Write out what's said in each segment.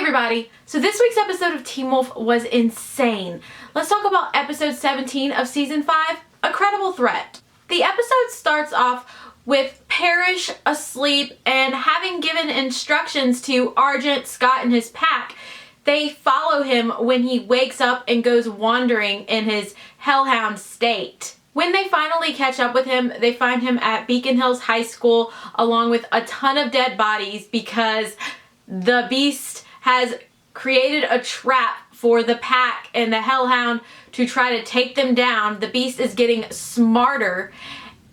everybody! So this week's episode of Teen Wolf was insane. Let's talk about episode 17 of season 5, A Credible Threat. The episode starts off with Parrish asleep and having given instructions to Argent, Scott, and his pack. They follow him when he wakes up and goes wandering in his hellhound state. When they finally catch up with him, they find him at Beacon Hills High School along with a ton of dead bodies because the Beast has created a trap for the pack and the hellhound to try to take them down. The Beast is getting smarter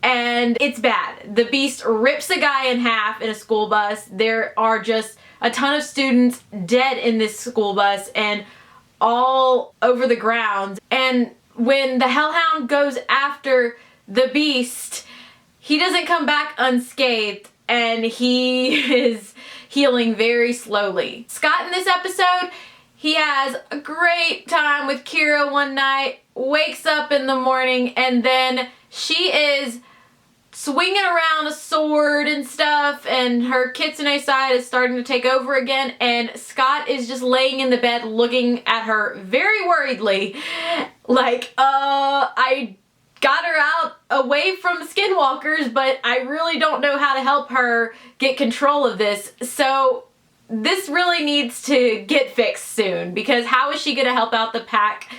and it's bad. The Beast rips a guy in half in a school bus. There are just a ton of students dead in this school bus and all over the ground. And when the hellhound goes after the Beast, he doesn't come back unscathed and he is healing very slowly. Scott in this episode, he has a great time with Kira one night, wakes up in the morning, and then she is swinging around a sword and stuff, and her kitsune side is starting to take over again, and Scott is just laying in the bed looking at her very worriedly, like, I got her out away from skinwalkers, but I really don't know how to help her get control of this. So this really needs to get fixed soon, because how is she gonna help out the pack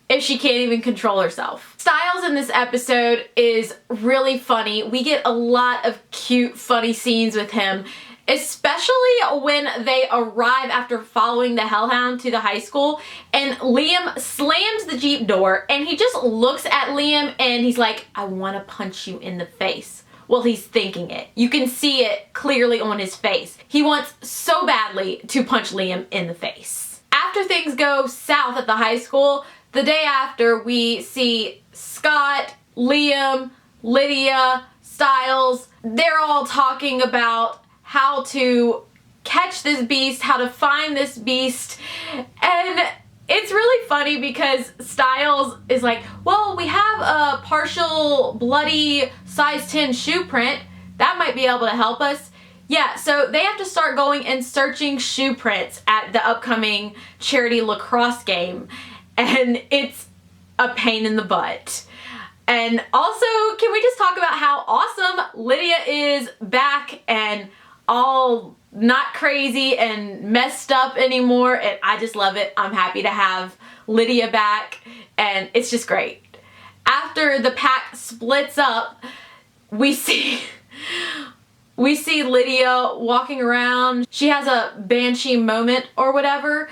if she can't even control herself? Styles in this episode is really funny. We get a lot of cute, funny scenes with him, especially when they arrive after following the hellhound to the high school and Liam slams the Jeep door and he just looks at Liam and he's like, I want to punch you in the face. Well, he's thinking it. You can see it clearly on his face. He wants so badly to punch Liam in the face. After things go south at the high school, the day after, we see Scott, Liam, Lydia, Styles. They're all talking about how to catch this beast, how to find this beast, and it's really funny because Styles is like, well, we have a partial bloody size 10 shoe print. That might be able to help us. Yeah, so they have to start going and searching shoe prints at the upcoming charity lacrosse game, and it's a pain in the butt. And also, can we just talk about how awesome Lydia is back and all not crazy and messed up anymore, and I just love it. I'm happy to have Lydia back, and it's just great. After the pack splits up, we see Lydia walking around. She has a banshee moment or whatever,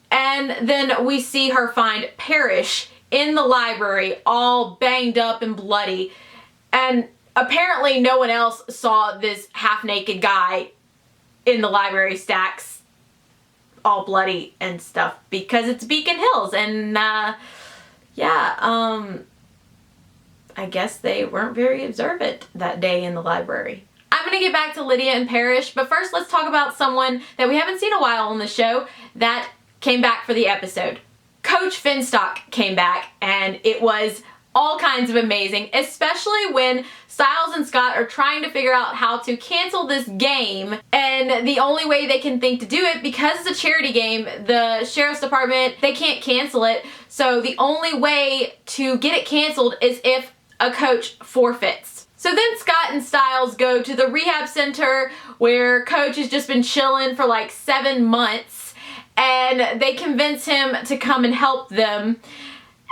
and then we see her find Parrish in the library all banged up and bloody, and apparently no one else saw this half-naked guy in the library stacks all bloody and stuff because it's Beacon Hills, and I guess they weren't very observant that day in the library. I'm gonna get back to Lydia and Parrish, but first let's talk about someone that we haven't seen a while on the show that came back for the episode. Coach Finstock came back, and it was all kinds of amazing, especially when Styles and Scott are trying to figure out how to cancel this game, and the only way they can think to do it, because it's a charity game, the sheriff's department, they can't cancel it, so the only way to get it canceled is if a coach forfeits. So then Scott and Styles go to the rehab center where Coach has just been chilling for like 7 months, and they convince him to come and help them.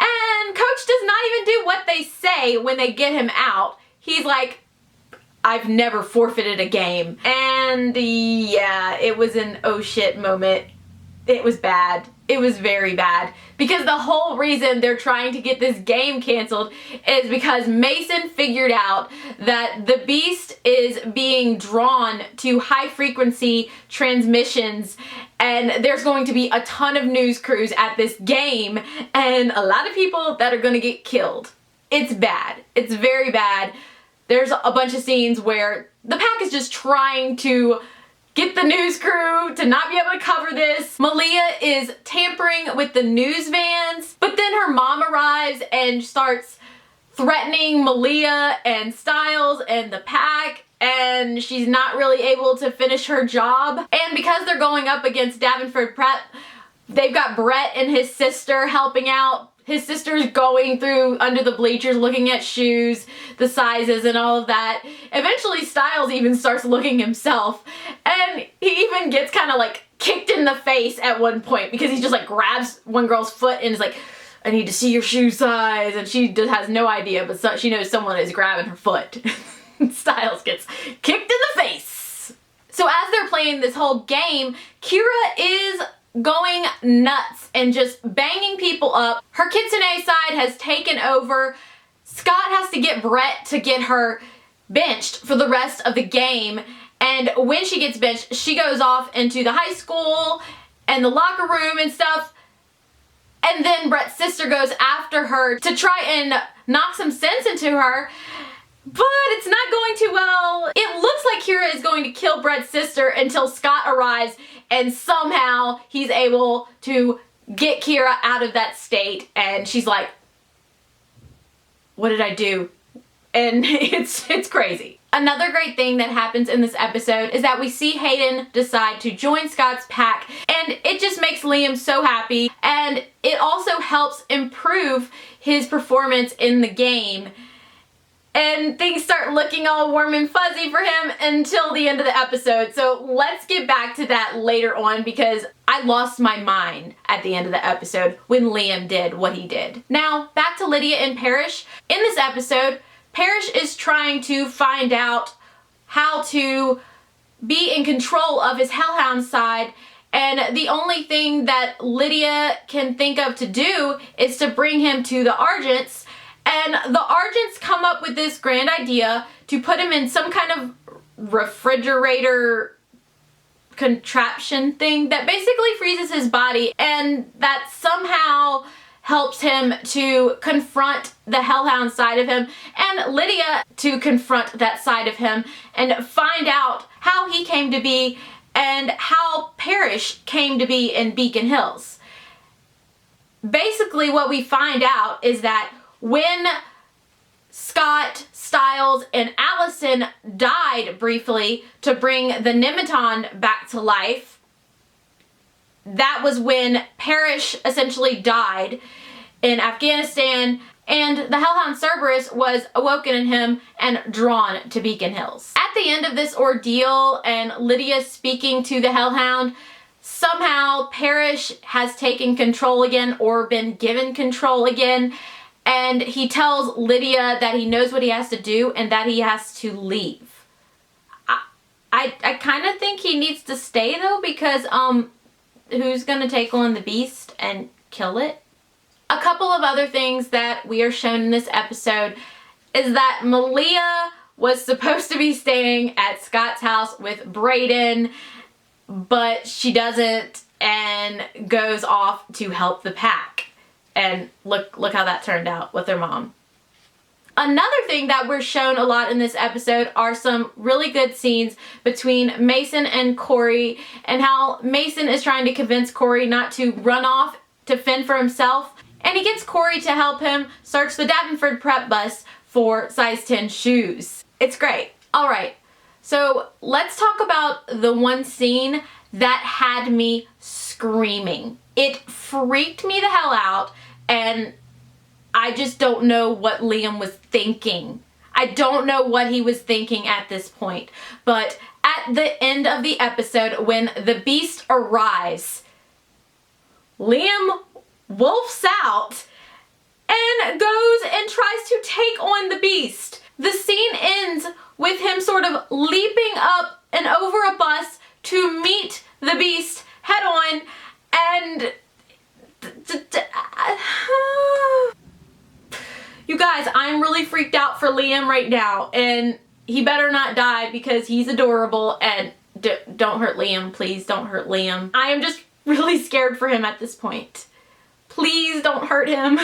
And Coach does not even do what they say when they get him out. He's like, I've never forfeited a game. And yeah, it was an oh shit moment. It was bad. It was very bad. Because the whole reason they're trying to get this game canceled is because Mason figured out that the Beast is being drawn to high frequency transmissions, and there's going to be a ton of news crews at this game and a lot of people that are going to get killed. It's bad. It's very bad. There's a bunch of scenes where the pack is just trying to get the news crew to not be able to cover this. Malia is tampering with the news vans, but then her mom arrives and starts threatening Malia and Styles and the pack, and she's not really able to finish her job. And because they're going up against Davenport Prep, they've got Brett and his sister helping out. His sister's going through under the bleachers looking at shoes, the sizes and all of that. Eventually Styles even starts looking himself, and he even gets kind of like kicked in the face at one point because he just like grabs one girl's foot and is like, I need to see your shoe size, and she just has no idea, but she knows someone is grabbing her foot. Styles gets kicked in the face. So as they're playing this whole game, Kira is going nuts and just banging people up. Her Kitsune side has taken over. Scott has to get Brett to get her benched for the rest of the game, and when she gets benched, she goes off into the high school and the locker room and stuff, and then Brett's sister goes after her to try and knock some sense into her, but it's not going too well. It looks like Kira is going to kill Brett's sister until Scott arrives, and somehow he's able to get Kira out of that state, and she's like, what did I do? And it's crazy. Another great thing that happens in this episode is that we see Hayden decide to join Scott's pack, and it just makes Liam so happy, and it also helps improve his performance in the game. And things start looking all warm and fuzzy for him until the end of the episode. So let's get back to that later on, because I lost my mind at the end of the episode when Liam did what he did. Now, back to Lydia and Parrish. In this episode, Parrish is trying to find out how to be in control of his hellhound side, and the only thing that Lydia can think of to do is to bring him to the Argents. And the Argents come up with this grand idea to put him in some kind of refrigerator contraption thing that basically freezes his body, and that somehow helps him to confront the hellhound side of him, and Lydia to confront that side of him and find out how he came to be and how Parrish came to be in Beacon Hills. Basically what we find out is that when Scott, Styles, and Allison died briefly to bring the Nemeton back to life, that was when Parrish essentially died in Afghanistan, and the Hellhound Cerberus was awoken in him and drawn to Beacon Hills. At the end of this ordeal and Lydia speaking to the Hellhound, somehow Parrish has taken control again, or been given control again, and he tells Lydia that he knows what he has to do and that he has to leave. I kind of think he needs to stay though, because who's gonna take on the beast and kill it? A couple of other things that we are shown in this episode is that Malia was supposed to be staying at Scott's house with Brayden, but she doesn't and goes off to help the pack. And look how that turned out with her mom. Another thing that we're shown a lot in this episode are some really good scenes between Mason and Corey, and how Mason is trying to convince Corey not to run off to fend for himself, and he gets Corey to help him search the Davenport Prep bus for size 10 shoes. It's great. Alright, so let's talk about the one scene that had me screaming. It freaked me the hell out, and I just don't know what Liam was thinking. I don't know what he was thinking at this point. But at the end of the episode, when the beast arrives, Liam wolfs out and goes and tries to take on the beast. The scene ends with him sort of leaping up and over a bus to meet the beast head on, and you guys, I'm really freaked out for Liam right now, and he better not die because he's adorable, and don't hurt Liam, please don't hurt Liam. I am just really scared for him at this point. Please don't hurt him.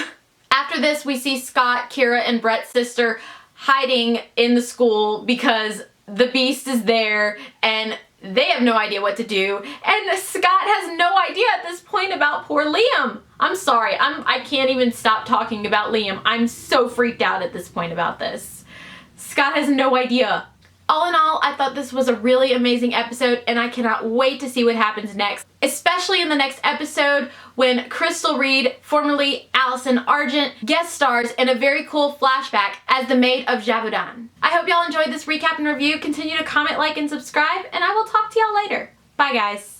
After this, we see Scott, Kira, and Brett's sister hiding in the school because the beast is there and they have no idea what to do, and Scott has no idea at this point about poor Liam. I'm sorry, I can't even stop talking about Liam. I'm so freaked out at this point about this. Scott has no idea. All in all, I thought this was a really amazing episode, and I cannot wait to see what happens next, especially in the next episode when Crystal Reed, formerly Allison Argent, guest stars in a very cool flashback as the maid of Javaudan. I hope y'all enjoyed this recap and review. Continue to comment, like, and subscribe, and I will talk to y'all later. Bye, guys.